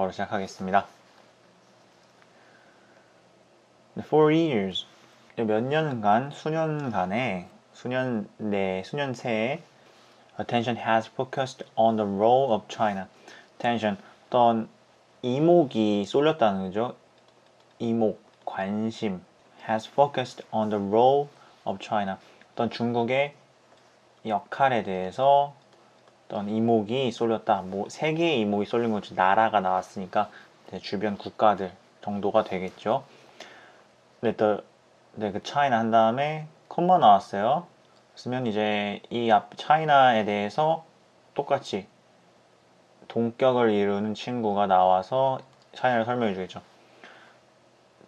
바로 시작하겠습니다. For years, 몇 년간, 수년간의, 수년새에 attention has focused on the role of China. attention, 어떤 이목이 쏠렸다는 거죠. 이목, 관심 has focused on the role of China. 어떤 중국의 역할에 대해서 어떤 이목이 쏠렸다. 뭐 세계의 이목이 쏠린 거죠. 나라가 나왔으니까 주변 국가들 정도가 되겠죠. 그 차이나 한 다음에 컴마 나왔어요. 그러면 이제 이 앞 차이나에 대해서 똑같이 동격을 이루는 친구가 나와서 차이나를 설명해 주겠죠.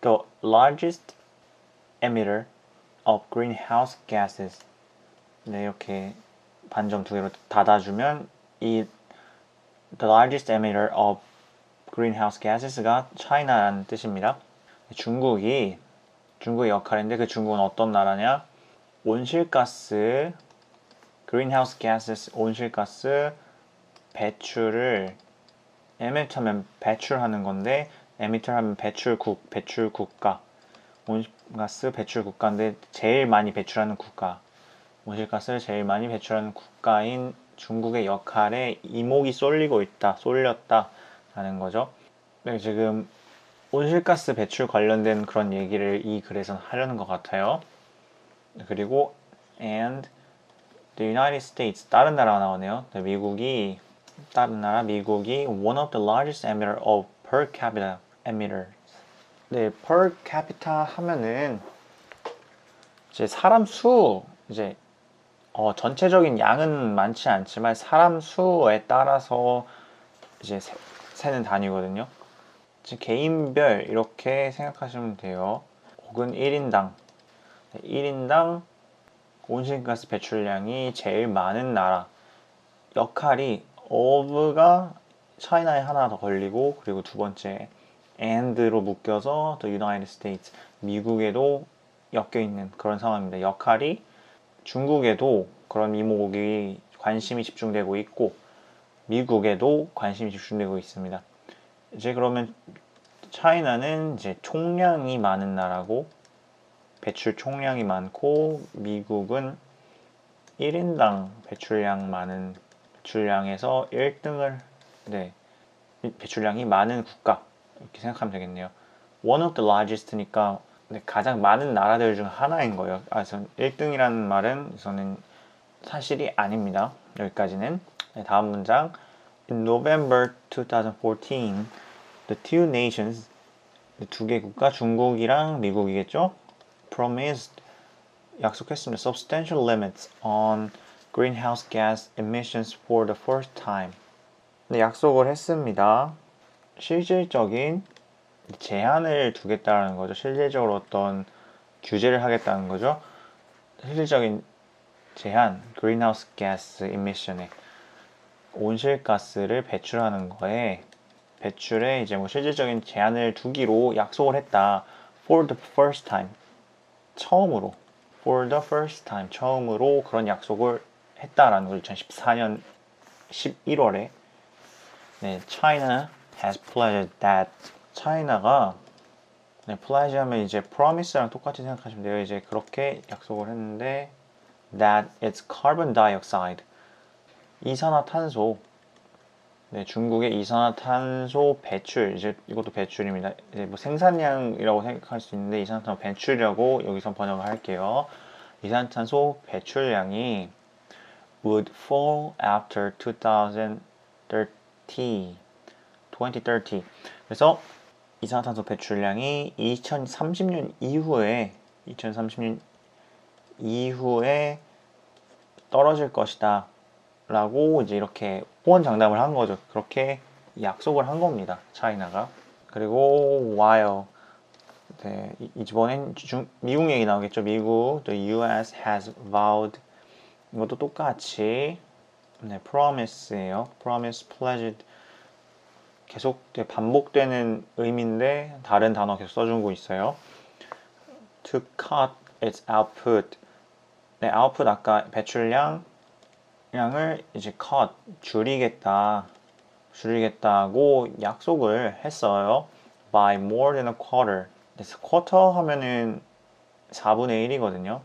The largest emitter of greenhouse gases. 네, 이렇게 반점 두 개로 닫아주면 이 the largest emitter of greenhouse gases가 차이나라는 뜻입니다. 중국의 역할인데 그 중국은 어떤 나라냐? 온실가스 greenhouse gases 온실가스 배출을 emit하면 배출하는 건데 emitter 하면 배출 국가 온실가스 배출 국가인데 제일 많이 배출하는 국가 온실가스를 제일 많이 배출하는 국가인 중국의 역할에 이목이 쏠렸다라는 거죠. 네, 지금 온실가스 배출 관련된 그런 얘기를 이 글에서 하려는 것 같아요. 그리고 and the United States 다른 나라가 나오네요. 미국이 one of the largest emitter of per capita emitters. 네, per capita 하면은 이제 사람 수 이제 전체적인 양은 많지 않지만 사람 수에 따라서 이제 세는 단위거든요. 개인별 이렇게 생각하시면 돼요. 혹은 1인당 온실가스 배출량이 제일 많은 나라 역할이 of가 차이나에 하나 더 걸리고 그리고 두 번째 and로 묶여서 the United States 미국에도 엮여 있는 그런 상황입니다. 역할이 중국에도 그런 이목이 관심이 집중되고 있고 미국에도 관심이 집중되고 있습니다. 이제 그러면 차이나는 이제 총량이 많은 나라고 배출 총량이 많고 미국은 1인당 배출량에서 1등을 배출량이 많은 국가 이렇게 생각하면 되겠네요. One of the largest니까 가장 많은 나라들 중 하나인 거예요. 그래서 1등이라는 말은 우선은 사실이 아닙니다. 여기까지는. 다음 문장. In November 2014, the two nations, 두 개 국가, 중국이랑 미국이겠죠? promised, 약속했습니다. substantial limits on greenhouse gas emissions for the first time. 네, 약속을 했습니다. 실질적인 제한을 두겠다는 거죠. 실질적으로 어떤 규제를 하겠다는 거죠. 실질적인 제한, greenhouse gas emission에 온실가스를 배출하는 거에 배출에 이제 뭐 실질적인 제한을 두기로 약속을 했다. For the first time. 처음으로. For the first time. 처음으로 그런 약속을 했다라는 걸 2014년 11월에 China has pledged that 차이나가 pledge 하면 이제 promise랑 똑같이 생각하시면 돼요. 이제 그렇게 약속을 했는데 that its carbon dioxide 이산화탄소 중국의 이산화탄소 배출 이제 이것도 배출입니다. 이제 뭐 생산량이라고 생각할 수 있는데 이산화탄소 배출이라고 여기서 번역을 할게요. 이산화탄소 배출량이 would fall after 2030. 그래서 이산화탄소 배출량이 2030년 이후에 떨어질 것이다 라고 이제 이렇게 호언장담을 한 거죠. 그렇게 약속을 한 겁니다. 차이나가. 그리고 while 이번엔 미국 얘기 나오겠죠. 미국 the US has vowed 이것도 똑같이 promise예요. promise, pledged 계속 반복되는 의미인데 다른 단어 계속 써주고 있어요. To cut its output. output 아까 배출량을 이제 cut 줄이겠다. 줄이겠다고 약속을 했어요. By more than a quarter. quarter 하면은 4분의 1이거든요.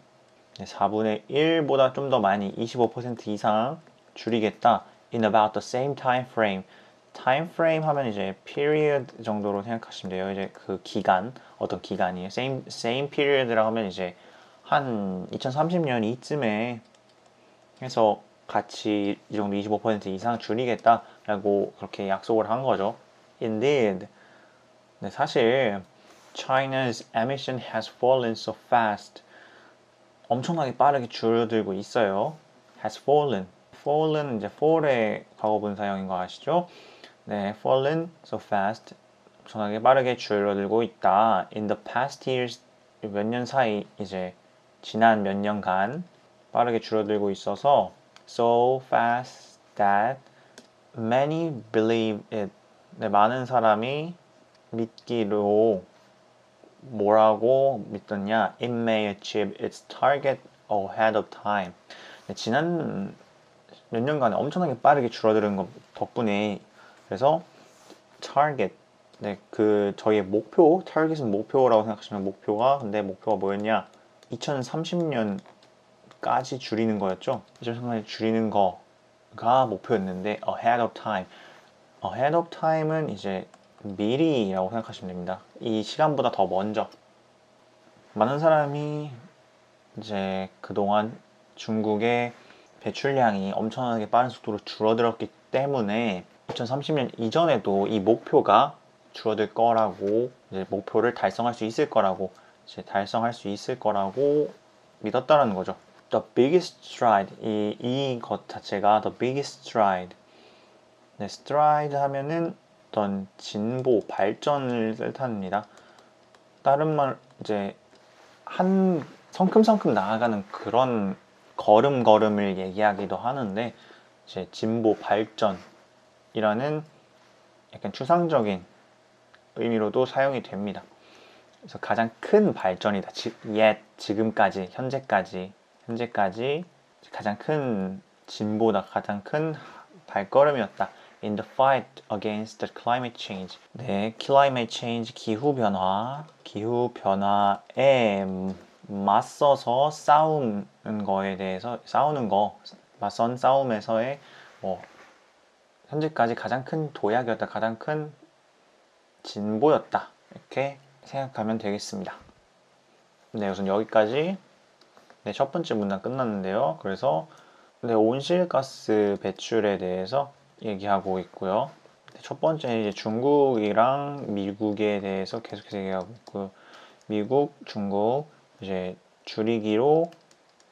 4분의 1보다 좀 더 많이 25% 이상 줄이겠다. In about the same time frame. time frame 하면 이제 period 정도로 생각하시면 돼요. 이제 그 기간, 어떤 기간이에요. same period라고 하면 이제 한 2030년 이쯤에 해서 같이 이 정도 25% 이상 줄이겠다라고 그렇게 약속을 한 거죠. Indeed. 네, 사실 China's emission has fallen so fast. 엄청나게 빠르게 줄어들고 있어요. has fallen. fallen 이제 fall의 과거분사형인 거 아시죠? 네, fallen so fast. 엄청나게 빠르게 줄어들고 있다. In the past years 몇 년 사이 이제 지난 몇 년간 빠르게 줄어들고 있어서 so fast that many believe it. 네, 많은 사람이 믿기로 뭐라고 믿었냐? It may achieve its target ahead of time. 네, 지난 몇 년간에 엄청나게 빠르게 줄어드는 것 덕분에 그래서 target 네, 그 저희의 목표 target은 목표라고 생각하시면 목표가 근데 목표가 뭐였냐? 2030년까지 줄이는 거였죠. 2030년까지 줄이는 거가 목표였는데 ahead of time. ahead of time은 이제 미리라고 생각하시면 됩니다. 이 시간보다 더 먼저. 많은 사람이 이제 그동안 중국의 배출량이 엄청나게 빠른 속도로 줄어들었기 때문에 2030년 이전에도 이 목표가 줄어들 거라고 이제 목표를 달성할 수 있을 거라고 믿었다라는 거죠. The biggest stride 이 것 자체가 the biggest stride. 네, stride 하면은 어떤 진보, 발전을 뜻합니다. 다른 말 이제 한 성큼성큼 나아가는 그런 걸음걸음을 얘기하기도 하는데 이제 진보, 발전이라는 약간 추상적인 의미로도 사용이 됩니다. 그래서 가장 큰 발전이다. 지금까지, 현재까지 가장 큰 진보다, 가장 큰 발걸음이었다. In the fight against the climate change. 네, climate change 기후변화에 맞서서 싸우는 맞선 싸움에서의 현재까지 가장 큰 도약이었다, 가장 큰 진보였다. 이렇게 생각하면 되겠습니다. 네, 우선 여기까지 첫 번째 문단 끝났는데요. 그래서 온실가스 배출에 대해서 얘기하고 있고요. 첫 번째는 이제 중국이랑 미국에 대해서 계속해서 얘기하고 있고요. 미국, 중국 이제 줄이기로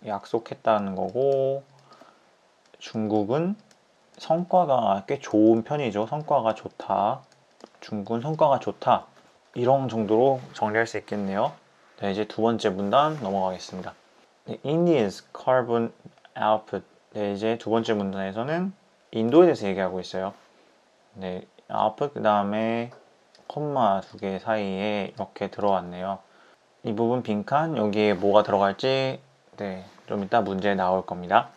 약속했다는 거고 중국은 성과가 꽤 좋은 편이죠. 성과가 좋다. 중국은 성과가 좋다. 이런 정도로 정리할 수 있겠네요. 네, 이제 두 번째 문단 넘어가겠습니다. India's carbon output. 네, 이제 두 번째 문단에서는 인도에 대해서 얘기하고 있어요. 네, output 그 다음에 콤마 두 개 사이에 이렇게 들어왔네요. 이 부분 빈칸 여기에 뭐가 들어갈지 좀 이따 문제 나올 겁니다.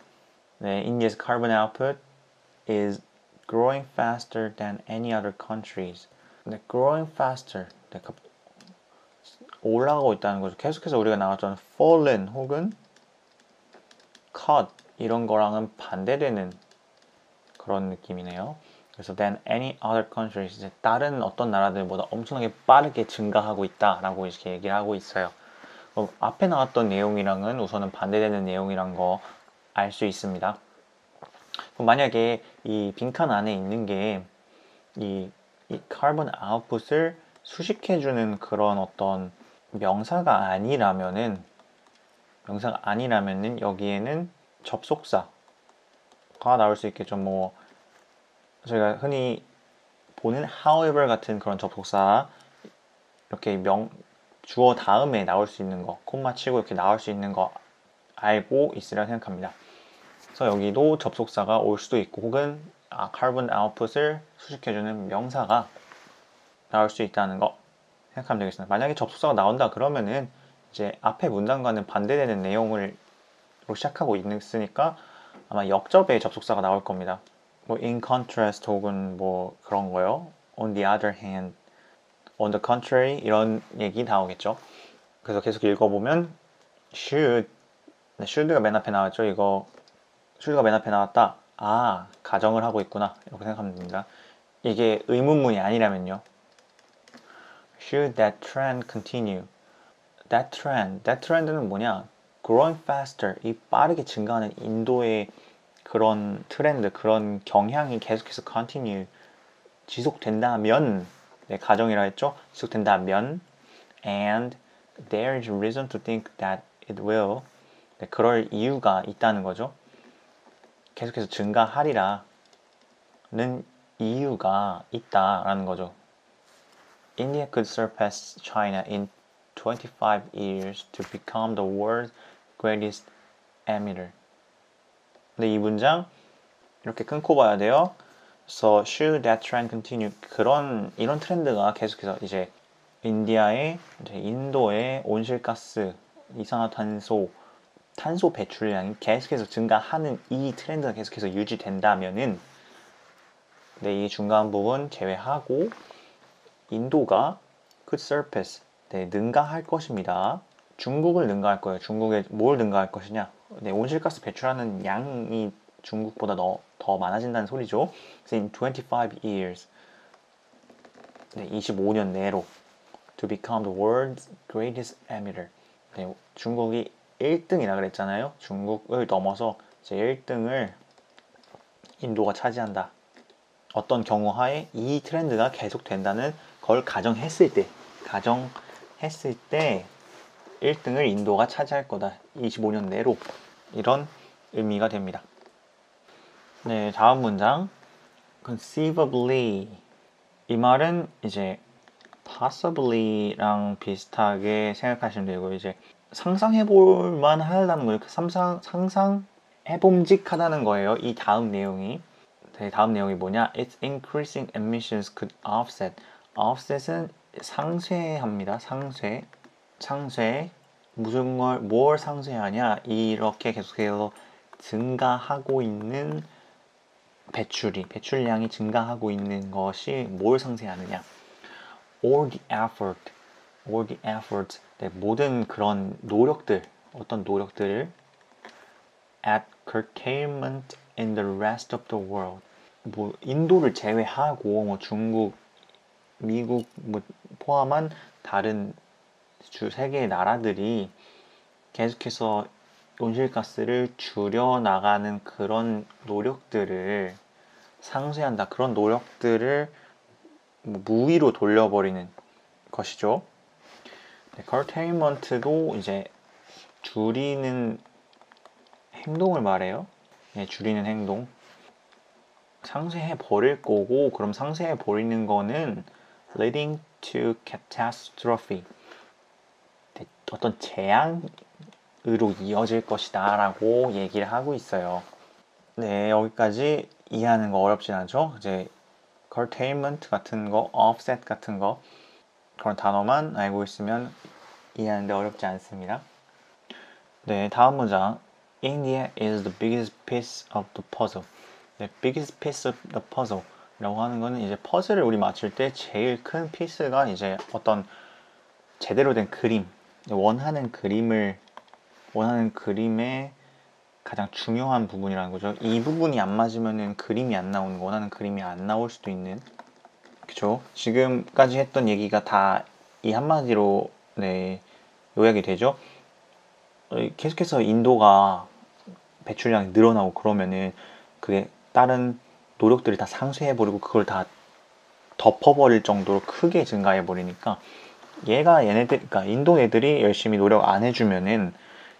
네, India's carbon output is growing faster than any other countries. 네, growing faster. 네, 올라가고 있다는 거죠. 계속해서 우리가 나왔던 fallen 혹은 cut 이런 거랑은 반대되는 그런 느낌이네요. 그래서 than any other countries 이제 다른 어떤 나라들보다 엄청나게 빠르게 증가하고 있다라고 이렇게 얘기를 하고 있어요. 앞에 나왔던 내용이랑은 우선은 반대되는 내용이란 거 알 수 있습니다. 그럼 만약에 이 빈칸 안에 있는 게 이 카본 아웃풋을 수식해주는 그런 어떤 명사가 아니라면은 여기에는 접속사가 나올 수 있겠죠. 뭐 저희가 흔히 보는 however 같은 그런 접속사 이렇게 주어 다음에 나올 수 있는 거 콤마 치고 이렇게 나올 수 있는 거 알고 있으리라 생각합니다. 그래서 여기도 접속사가 올 수도 있고 혹은 carbon output을 수식해주는 명사가 나올 수 있다는 거 생각하면 되겠습니다. 만약에 접속사가 나온다 그러면은 이제 앞에 문장과는 반대되는 내용으로 시작하고 있으니까 아마 역접에 접속사가 나올 겁니다. 뭐 in contrast 혹은 뭐 그런 거요. On the other hand, on the contrary 이런 얘기 나오겠죠. 그래서 계속 읽어보면 should, should가 맨 앞에 나왔죠. 이거 should가 맨 앞에 나왔다. 아, 가정을 하고 있구나. 이렇게 생각하면 됩니다. 이게 의문문이 아니라면요. Should that trend continue? That trend는 뭐냐? Growing faster, 이 빠르게 증가하는 인도의 그런 트렌드, 그런 경향이 계속해서 continue, 지속된다면, 네, 가정이라 했죠? 지속된다면, and there is reason to think that it will, 네, 그럴 이유가 있다는 거죠. 계속해서 증가하리라는 이유가 있다라는 거죠. India could surpass China in 25 years to become the world's greatest emitter. 근데 이 문장 이렇게 끊고 봐야 돼요. So should that trend continue? 이런 트렌드가 계속해서 이제 인도의 온실가스, 이산화탄소, 탄소 배출량이 계속해서 증가하는 이 트렌드가 계속해서 유지된다면은 네, 이 중간 부분 제외하고 인도가 could surpass, 네, 능가할 것입니다. 중국을 능가할 거예요. 중국에 뭘 능가할 것이냐? 네, 온실가스 배출하는 양이 중국보다 더 많아진다는 소리죠. 그래서 in 25 years, 네, 25년 내로 to become the world's greatest emitter. 네, 중국이 1등이라 그랬잖아요. 중국을 넘어서 이제 1등을 인도가 차지한다. 어떤 경우하에 이 트렌드가 계속된다는 걸 가정했을 때 1등을 인도가 차지할 거다. 25년 내로. 이런 의미가 됩니다. 네, 다음 문장. conceivably. 이 말은 이제 possibly랑 비슷하게 생각하시면 되고, 이제 상상해볼 만하다는 거예요. 상상해봄직하다는 거예요. 이 다음 내용이. 네, 다음 내용이 뭐냐? Its increasing emissions could offset. offset은 상쇄합니다. 상쇄. 뭘 상쇄하냐? 이렇게 계속해서 증가하고 있는 배출량이 증가하고 있는 것이 뭘 상쇄하느냐? All the effort, 네, 모든 그런 노력들, 어떤 노력들을 at curtailment in the rest of the world. 뭐 인도를 제외하고 뭐 중국, 미국 뭐 포함한 다른 세계의 나라들이 계속해서 온실가스를 줄여나가는 그런 노력들을 상쇄한다. 그런 노력들을 무위로 돌려버리는 것이죠. 네, curtailment도 이제 줄이는 행동을 말해요. 네, 줄이는 행동. 상쇄해 버릴 거고, 그럼 상쇄해 버리는 거는 leading to catastrophe. 네, 어떤 재앙으로 이어질 것이다 라고 얘기를 하고 있어요. 네, 여기까지 이해하는 거 어렵진 않죠? 이제 curtailment 같은 거, offset 같은 거 그런 단어만 알고 있으면 이해하는데 어렵지 않습니다. 네, 다음 문장. India is the biggest piece of the puzzle. 네, biggest piece of the puzzle 라고 하는 거는 이제 퍼즐을 우리 맞출 때 제일 큰 피스가 이제 어떤 제대로 된 그림, 원하는 그림의 가장 중요한 부분이라는 거죠. 이 부분이 안 맞으면은 그림이 안 나오는, 원하는 그림이 안 나올 수도 있는. 그쵸? 지금까지 했던 얘기가 다 이 한마디로, 네, 요약이 되죠. 계속해서 인도가 배출량이 늘어나고 그러면은 그게 다른 노력들을 다 상쇄해버리고 그걸 다 덮어버릴 정도로 크게 증가해버리니까 그러니까 인도 애들이 열심히 노력 안 해주면은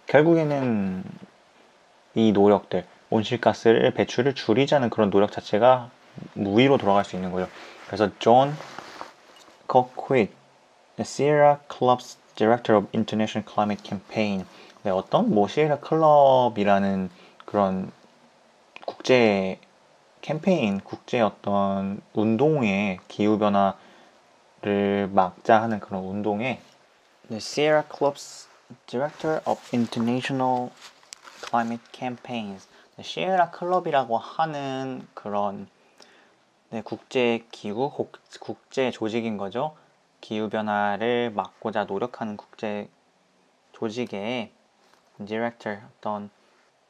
결국에는 이 노력들, 온실가스를 배출을 줄이자는 그런 노력 자체가 무위로 돌아갈 수 있는 거죠. 그래서 존 코퀴, Sierra Club's Director of International Climate Campaign, 네, 어떤 시에라 클럽이라는 그런 국제 캠페인, 국제 어떤 운동에 기후 변화를 막자 하는 그런 운동에 The Sierra Club's Director of International Climate Campaigns, 시에라 클럽이라고 하는 그런 국제 기구, 국제 조직인 거죠. 기후 변화를 막고자 노력하는 국제 조직의 디렉터, 어떤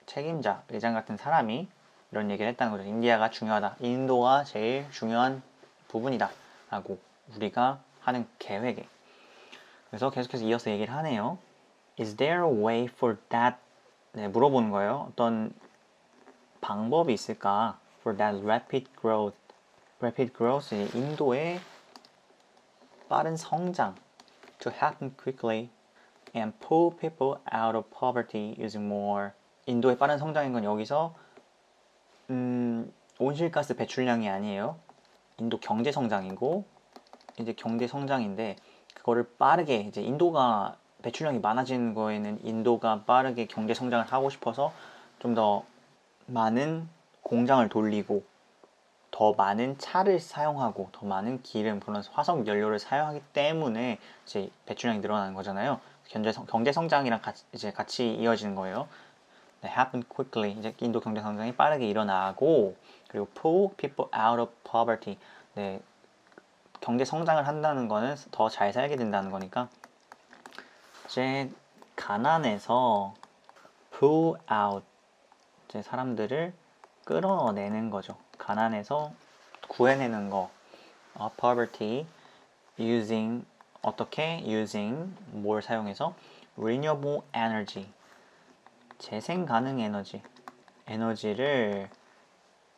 책임자, 의장 같은 사람이 이런 얘기를 했다는 거죠. 인디아가 중요하다. 인도가 제일 중요한 부분이다. 라고 우리가 하는 계획에. 그래서 계속해서 이어서 얘기를 하네요. Is there a way for that? 네, 물어보는 거예요. 어떤 방법이 있을까? For that rapid growth. Rapid growth, 인도의 빠른 성장. To happen quickly and pull people out of poverty using more. 인도의 빠른 성장인 건 여기서 온실가스 배출량이 아니에요. 인도 경제 성장이고 이제 경제 성장인데 그거를 빠르게 이제 인도가 배출량이 많아지는 거에는 인도가 빠르게 경제 성장을 하고 싶어서 좀 더 많은 공장을 돌리고 더 많은 차를 사용하고 더 많은 기름 그런 화석 연료를 사용하기 때문에 이제 배출량이 늘어나는 거잖아요. 경제 성장이랑 같이 이어지는 거예요. 네, happen quickly. 이제 인도 경제 성장이 빠르게 일어나고 그리고 pull people out of poverty. 네, 경제 성장을 한다는 거는 더 잘 살게 된다는 거니까 이제 가난에서 pull out 이제 사람들을 끌어내는 거죠. 가난에서 구해내는 거. poverty using 어떻게 using 뭘 사용해서 renewable energy 재생 가능 에너지를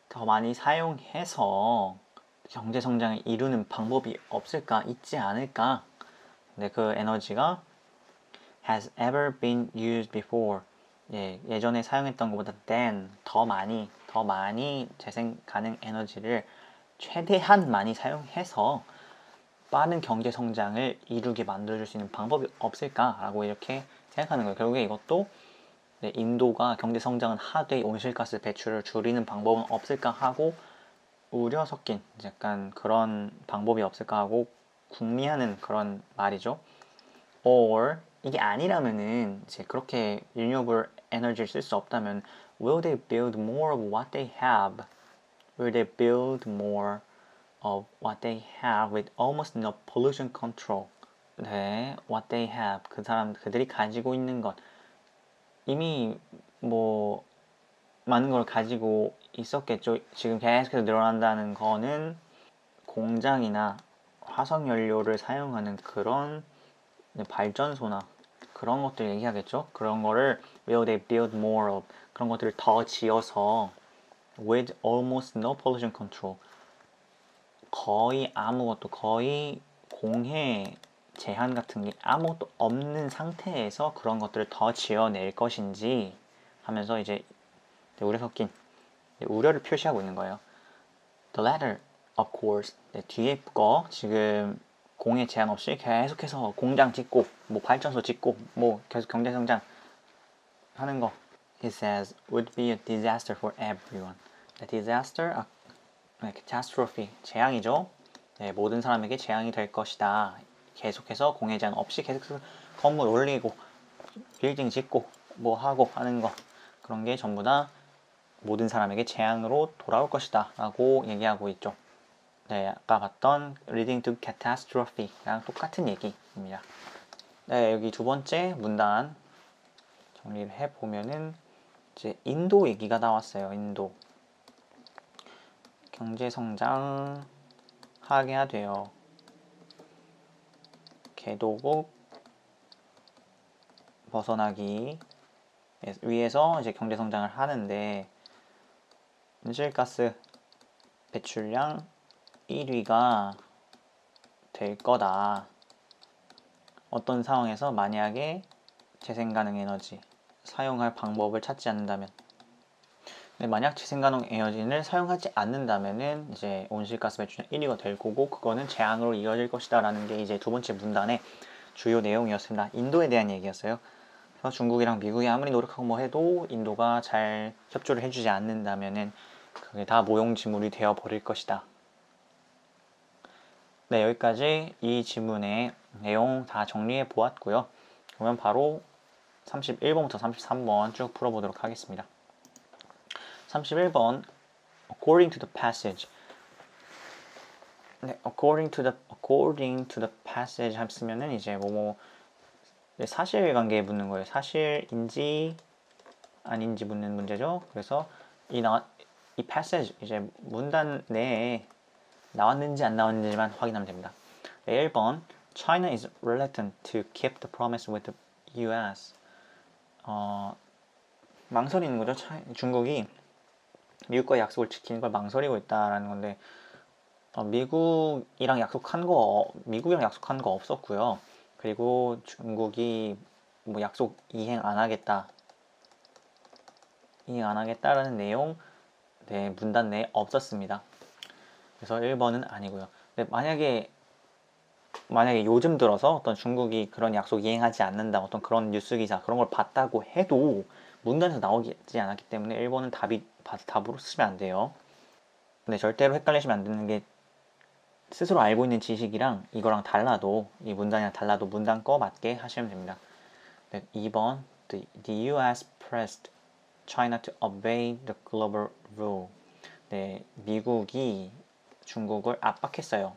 더 많이 사용해서 경제 성장을 이루는 방법이 없을까 있지 않을까? 근데 그 에너지가 has ever been used before. 예전에 사용했던 것보다 더 많이 재생 가능 에너지를 최대한 많이 사용해서 빠른 경제 성장을 이루게 만들어줄 수 있는 방법이 없을까라고 이렇게 생각하는 거예요. 결국에 이것도 인도가 경제 성장을 하되 온실가스 배출을 줄이는 방법은 없을까 하고 우려 섞인 약간 그런 방법이 없을까 하고 궁리하는 그런 말이죠. Or 이게 아니라면은 이제 그렇게 renewable 에너지를 쓸 수 없다면 will they build more of what they have? Will they build more of what they have with almost no pollution control? 네, what they have 그들이 가지고 있는 것 이미 뭐 많은 걸 가지고 있었겠죠. 지금 계속해서 늘어난다는 거는 공장이나 화석 연료를 사용하는 그런 발전소나 그런 것들 얘기하겠죠. 그런 거를 will they build more of 그런 것들을 더 지어서 with almost no pollution control 거의 공해 제한 같은 게 아무것도 없는 상태에서 그런 것들을 더 지어낼 것인지 하면서 이제 우려 섞인 우려를 표시하고 있는 거예요. The latter, of course. 뒤에 거 지금 공해 제한 없이 계속해서 공장 짓고 뭐 발전소 짓고 뭐 계속 경제 성장 하는 거. He says would be a disaster for everyone. A disaster, catastrophe, 재앙이죠. 네, 모든 사람에게 재앙이 될 것이다. 계속해서 공해 제한 없이 계속해서 건물 올리고 빌딩 짓고 뭐 하고 하는 거 그런 게 전부 다 모든 사람에게 재앙으로 돌아올 것이다 라고 얘기하고 있죠. 네, 아까 봤던 leading to catastrophe랑 똑같은 얘기입니다. 네, 여기 두 번째 문단 정리를 해보면은 이제 인도 얘기가 나왔어요. 인도 경제 성장 하게 하되요. 개도국 벗어나기 위해서 이제 경제 성장을 하는데 온실가스 배출량 1위가 될 거다. 어떤 상황에서 만약에 재생가능 에너지 사용할 방법을 찾지 않는다면 만약 재생가능 에너지를 사용하지 않는다면은 이제 온실가스 배출량 1위가 될 거고 그거는 재앙으로 이어질 것이다 라는 게 이제 두 번째 문단의 주요 내용이었습니다. 인도에 대한 얘기였어요. 그래서 중국이랑 미국이 아무리 노력하고 뭐 해도 인도가 잘 협조를 해주지 않는다면은 그게 다 모용지물이 되어 버릴 것이다. 네, 여기까지 이 지문의 내용 다 정리해 보았고요. 그러면 바로 31번부터 33번 쭉 풀어보도록 하겠습니다. 31번 according to the passage. 네, according to the passage 쓰면은 이제 사실관계에 묻는 거예요. 사실인지 아닌지 묻는 문제죠. 그래서 이 passage 이제 문단 내에 나왔는지 안 나왔는지만 확인하면 됩니다. 네, 1번 China is reluctant to keep the promise with the US. 망설이는 거죠. 중국이 미국과 약속을 지키는 걸 망설이고 있다라는 건데 미국이랑 약속한 거 없었고요. 그리고 중국이 약속 이행 안 하겠다라는 내용 문단 내에 없었습니다. 그래서 1번은 아니고요. 근데 만약에 요즘 들어서 어떤 중국이 그런 약속 이행하지 않는다 어떤 그런 뉴스 기사 그런 걸 봤다고 해도 문단에서 나오지 않았기 때문에 1번은 답으로 쓰시면 안 돼요. 근데 절대로 헷갈리시면 안 되는 게 스스로 알고 있는 지식이랑 이거랑 달라도 이 문단이랑 달라도 문단 거 맞게 하시면 됩니다. 네, 2번 The US pressed China to obey the global rule. 네, 미국이 중국을 압박했어요.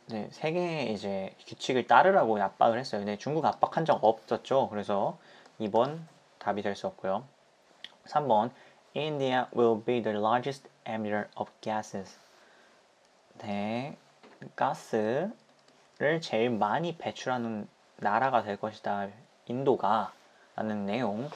네, 세계 이제 규칙을 따르라고 압박을 했어요. 근데 중국 압박한 적 없었죠. 그래서 2번 답이 될 수 없고요. 3번 India will be the largest emitter of gases. 네, 가스를 제일 많이 배출하는 나라가 될 것이다. 인도가 라는 내용.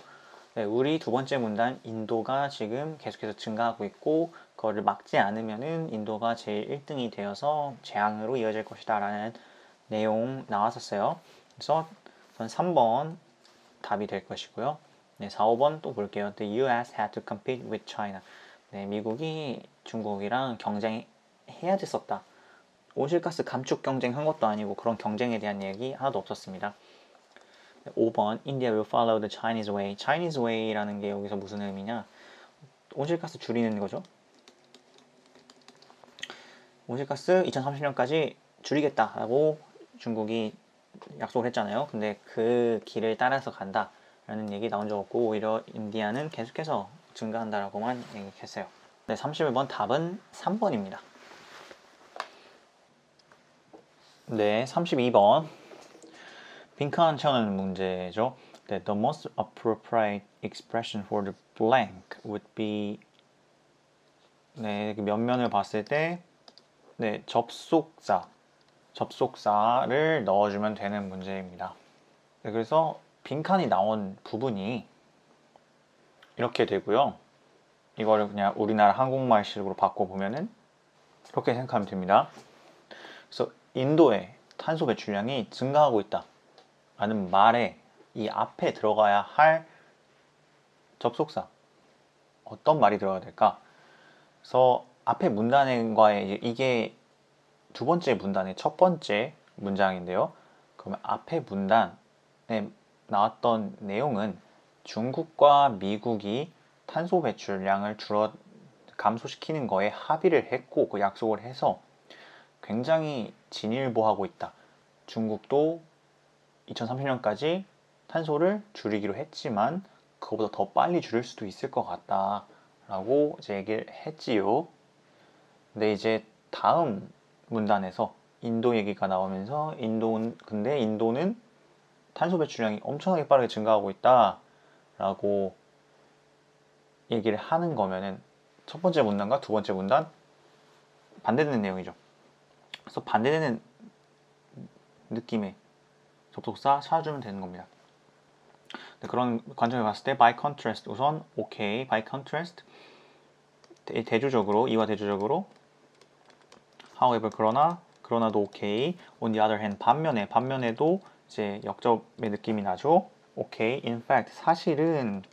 네, 우리 두 번째 문단 인도가 지금 계속해서 증가하고 있고 그거를 막지 않으면은 인도가 제일 1등이 되어서 재앙으로 이어질 것이다 라는 내용 나왔었어요. 그래서 전 3번 답이 될 것이고요. 네, 4, 5번 또 볼게요. The US had to compete with China. 네, 미국이 중국이랑 경쟁해야 됐었다. 온실가스 감축 경쟁한 것도 아니고 그런 경쟁에 대한 얘기 하나도 없었습니다. 5번 India will follow the Chinese way. Chinese way라는 게 여기서 무슨 의미냐? 온실가스 줄이는 거죠. 온실가스 2030년까지 줄이겠다라고 중국이 약속을 했잖아요. 근데 그 길을 따라서 간다라는 얘기 나온 적 없고 오히려 인디아는 계속해서 증가한다라고만 얘기했어요. 네, 31번 답은 3번입니다. 네, 32번 빈칸 채우는 문제죠. The most appropriate expression for the blank would be 네, 면면을 봤을 때 네, 접속사를 넣어주면 되는 문제입니다. 네, 그래서 빈칸이 나온 부분이 이렇게 되고요. 이거를 그냥 우리나라 한국말식으로 바꿔보면은 이렇게 생각하면 됩니다. 그래서 인도의 탄소 배출량이 증가하고 있다 라는 말에 이 앞에 들어가야 할 접속사 어떤 말이 들어가야 될까? 그래서 앞에 문단과의 이게 두 번째 문단의 첫 번째 문장인데요. 그러면 앞에 문단에 나왔던 내용은 중국과 미국이 탄소 배출량을 감소시키는 거에 합의를 했고 그 약속을 해서 굉장히 진일보하고 있다. 중국도 2030년까지 탄소를 줄이기로 했지만 그거보다 더 빨리 줄일 수도 있을 것 같다 라고 이제 얘기를 했지요. 근데 이제 다음 문단에서 인도 얘기가 나오면서 근데 인도는 탄소 배출량이 엄청나게 빠르게 증가하고 있다 라고 얘기를 하는 거면은 첫 번째 문단과 두 번째 문단 반대되는 내용이죠. 그래서 반대되는 느낌의 접속사 찾아주면 되는 겁니다. 네, 그런 관점에 봤을 때 by contrast 우선 오케이 by contrast 대조적으로 이와 대조적으로 however 그러나도 오케이 on the other hand 반면에도 이제 역접의 느낌이 나죠. 오케이 in fact 사실은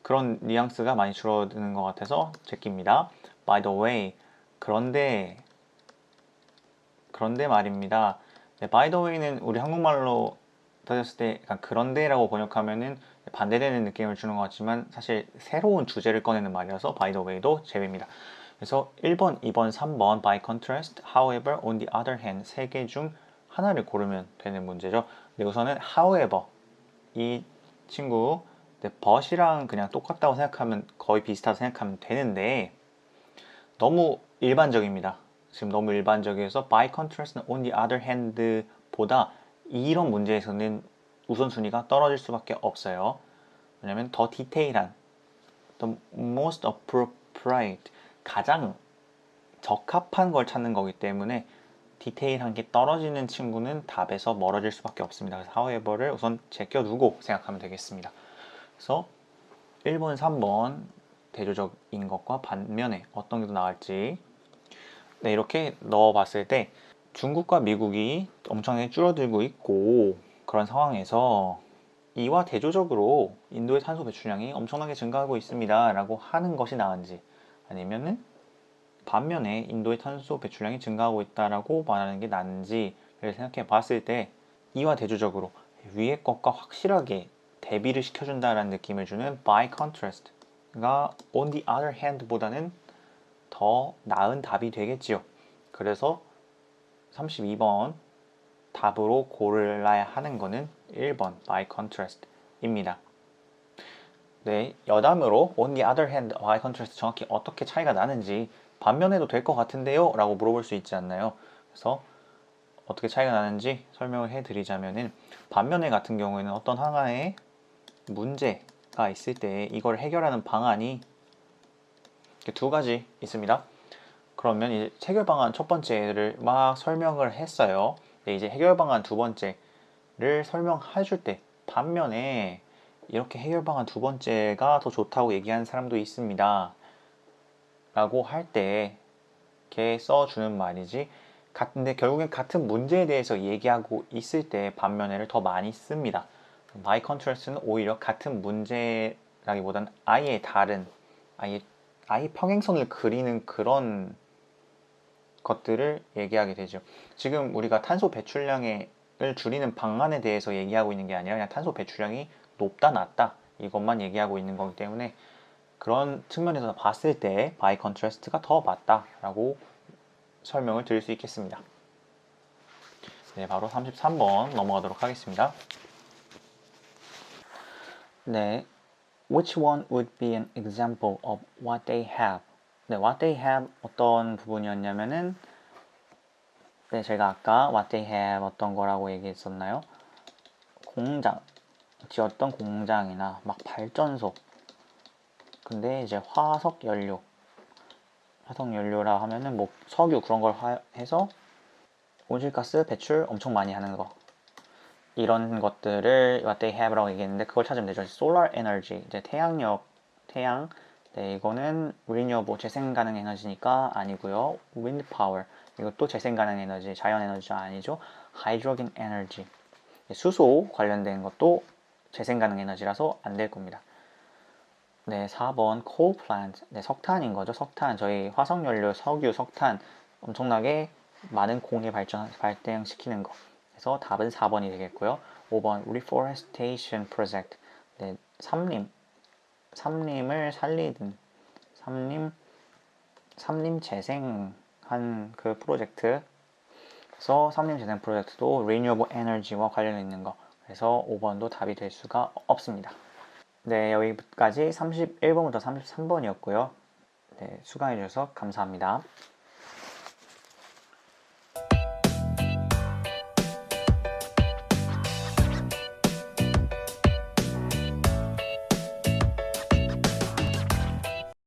그런 뉘앙스가 많이 줄어드는 것 같아서 제낍니다. by the way 그런데 말입니다. 네, by the way는 우리 한국말로 따졌을 때 약간 그런데라고 번역하면은 반대되는 느낌을 주는 것 같지만 사실 새로운 주제를 꺼내는 말이라서 by the way도 제외입니다. 그래서 1번, 2번, 3번 by contrast, however, on the other hand 세 개 중 하나를 고르면 되는 문제죠. 네, 우선은 however 이 친구. 근데 but이랑 그냥 똑같다고 생각하면 거의 비슷하다고 생각하면 되는데 너무 일반적입니다. 지금 너무 일반적이어서 by contrast는 on the other hand 보다 이런 문제에서는 우선순위가 떨어질 수밖에 없어요. 왜냐면 더 디테일한 the most appropriate 가장 적합한 걸 찾는 거기 때문에 디테일한 게 떨어지는 친구는 답에서 멀어질 수밖에 없습니다. 그래서 however를 우선 제껴두고 생각하면 되겠습니다. 그래서 1번, 3번 대조적인 것과 반면에 어떤 게 더 나을지 네, 이렇게 넣어봤을 때 중국과 미국이 엄청나게 줄어들고 있고 그런 상황에서 이와 대조적으로 인도의 탄소 배출량이 엄청나게 증가하고 있습니다 라고 하는 것이 나은지 아니면은 반면에 인도의 탄소 배출량이 증가하고 있다라고 말하는 게 나은지를 생각해 봤을 때 이와 대조적으로 위의 것과 확실하게 대비를 시켜준다라는 느낌을 주는 by contrast가 on the other hand 보다는 더 나은 답이 되겠지요. 그래서 32번 답으로 고르라야 하는 거는 1번 by contrast입니다. 네, 여담으로 on the other hand, by contrast 정확히 어떻게 차이가 나는지 반면에도 될 것 같은데요? 라고 물어볼 수 있지 않나요? 그래서 어떻게 차이가 나는지 설명을 해드리자면은 반면에 같은 경우에는 어떤 하나의 문제가 있을 때 이걸 해결하는 방안이 이렇게 두 가지 있습니다. 그러면 이제 해결 방안 첫 번째를 막 설명을 했어요. 네, 이제 해결 방안 두 번째를 설명해 줄 때 반면에 이렇게 해결 방안 두 번째가 더 좋다고 얘기하는 사람도 있습니다. 라고 할 때 이렇게 써주는 말이지. 근데 결국엔 같은 문제에 대해서 얘기하고 있을 때 반면에를 더 많이 씁니다. by contrast는 오히려 같은 문제라기보다는 아예 다른, 아예 평행선을 그리는 그런 것들을 얘기하게 되죠. 지금 우리가 탄소 배출량을 줄이는 방안에 대해서 얘기하고 있는 게 아니라 그냥 탄소 배출량이 높다 낮다 이것만 얘기하고 있는 거기 때문에 그런 측면에서 봤을 때 by contrast가 더 맞다라고 설명을 드릴 수 있겠습니다. 네, 바로 33번 넘어가도록 하겠습니다. 네, which one would be an example of what they have? 네, what they have 어떤 부분이었냐면은 네, 제가 아까 what they have 어떤 거라고 얘기했었나요? 공장, 지었던 공장이나 막 발전소. 근데 이제 화석 연료라 하면은 뭐 석유 그런 걸 해서 온실가스 배출 엄청 많이 하는 거. 이런 것들을 what they have라고 얘기했는데 그걸 찾으면 되죠. solar energy, 이제 태양. 네, 이거는 renewable 재생 가능 에너지니까 아니고요. wind power, 이것도 재생 가능 에너지, 자연 에너지가 아니죠. hydrogen energy, 수소 관련된 것도 재생 가능 에너지라서 안 될 겁니다. 네, 4번 coal plant, 네, 석탄인 거죠. 석탄, 저희 화석연료, 석유, 석탄 엄청나게 많은 공해 발생시키는 거. 그래서 답은 4번이 되겠고요. 5번 reforestation project, 네, 삼림을 살리는 삼림 재생한 그 프로젝트. 그래서 삼림 재생 프로젝트도 renewable energy와 관련 있는 거. 그래서 5번도 답이 될 수가 없습니다. 네, 여기까지 31번부터 33번이었고요. 네, 수강해 주셔서 감사합니다.